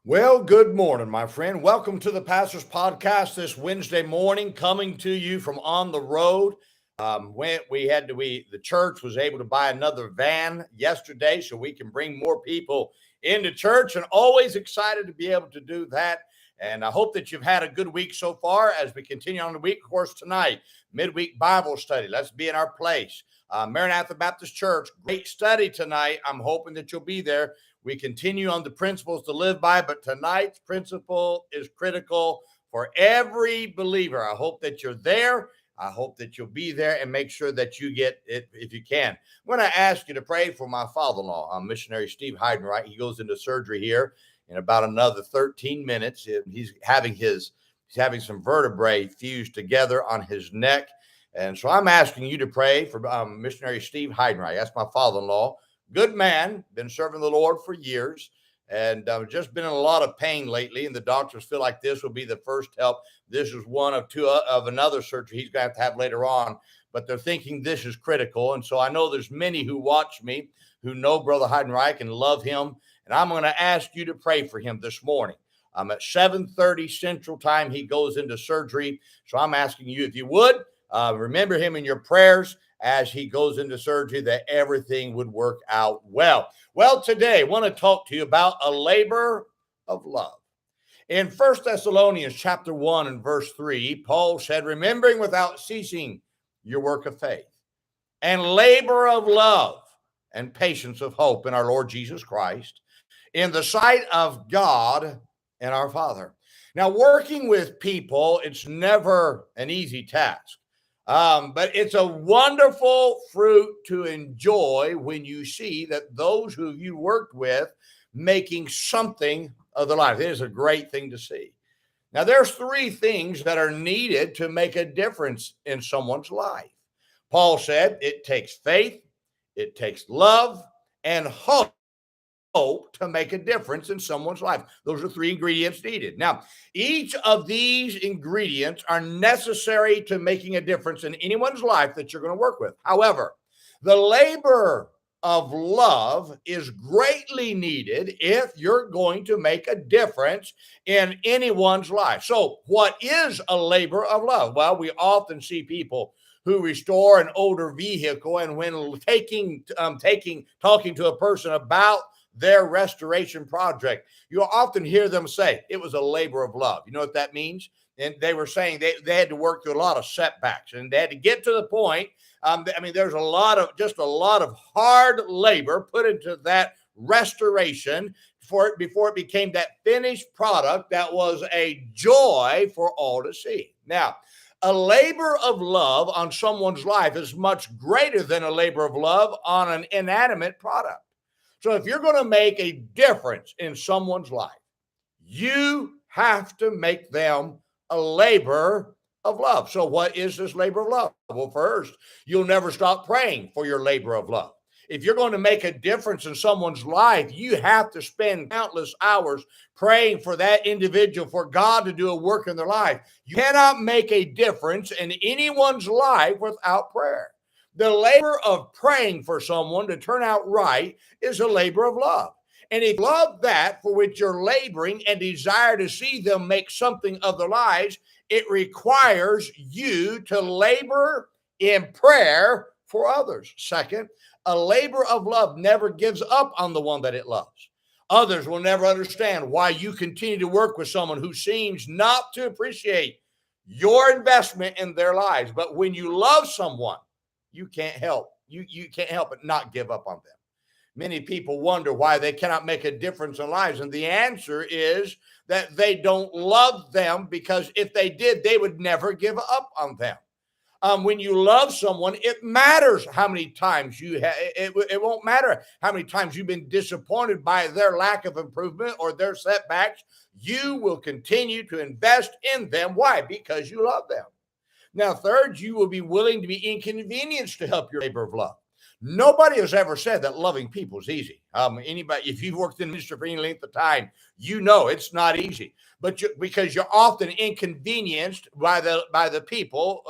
Well, good morning, my friend. Welcome to the Pastor's Podcast this Wednesday morning, coming to you from on the road. The church was able to buy another van yesterday so we can bring more people into church, and always excited to be able to do that. And I hope that you've had a good week so far as we continue on the week. Of course, tonight, midweek Bible study. Let's be in our place. Maranatha Baptist Church, great study tonight. I'm hoping that you'll be there. We continue on the principles to live by, but tonight's principle is critical for every believer. I hope that you're there. I hope that you'll be there and make sure that you get it if you can. I'm going to ask you to pray for my father-in-law, missionary Steve Heidenreich. He goes into surgery here in about another 13 minutes. He's having some vertebrae fused together on his neck. And so I'm asking you to pray for missionary Steve Heidenreich. That's my father-in-law. Good man, been serving the Lord for years, and just been in a lot of pain lately. And the doctors feel like this will be the first help. This is one of two of another surgery he's going to have later on, but they're thinking this is critical. And so I know there's many who watch me who know Brother Heidenreich and love him, and I'm going to ask you to pray for him this morning. At 7:30 Central Time, he goes into surgery. So I'm asking you, if you would, remember him in your prayers as he goes into surgery, that everything would work out well. Well, today I want to talk to you about a labor of love. In 1 Thessalonians chapter 1 and verse 3, Paul said, remembering without ceasing your work of faith and labor of love and patience of hope in our Lord Jesus Christ, in the sight of God and our Father. Now, working with people, it's never an easy task. But it's a wonderful fruit to enjoy when you see that those who you worked with making something of their life. It is a great thing to see. Now, there's three things that are needed to make a difference in someone's life. Paul said it takes faith, it takes love, and hope to make a difference in someone's life. Those are three ingredients needed. Now, each of these ingredients are necessary to making a difference in anyone's life that you're going to work with. However, the labor of love is greatly needed if you're going to make a difference in anyone's life. So, what is a labor of love? Well, we often see people who restore an older vehicle, and when talking to a person about their restoration project, you'll often hear them say it was a labor of love. You know what that means? And they were saying they had to work through a lot of setbacks, and they had to get to the point. There's a lot of hard labor put into that restoration before it became that finished product that was a joy for all to see. Now, a labor of love on someone's life is much greater than a labor of love on an inanimate product. So if you're going to make a difference in someone's life, you have to make them a labor of love. So what is this labor of love? Well, first, you'll never stop praying for your labor of love. If you're going to make a difference in someone's life, you have to spend countless hours praying for that individual, for God to do a work in their life. You cannot make a difference in anyone's life without prayer. The labor of praying for someone to turn out right is a labor of love. And if you love that for which you're laboring and desire to see them make something of their lives, it requires you to labor in prayer for others. Second, a labor of love never gives up on the one that it loves. Others will never understand why you continue to work with someone who seems not to appreciate your investment in their lives. But when you love someone, you can't help but not give up on them. Many people wonder why they cannot make a difference in lives. And the answer is that they don't love them, because if they did, they would never give up on them. When you love someone, it matters how many times it won't matter how many times you've been disappointed by their lack of improvement or their setbacks. You will continue to invest in them. Why? Because you love them. Now, third, you will be willing to be inconvenienced to help your labor of love. Nobody has ever said that loving people is easy. Anybody, if you've worked in ministry for any length of time, you know it's not easy. But because you're often inconvenienced by the people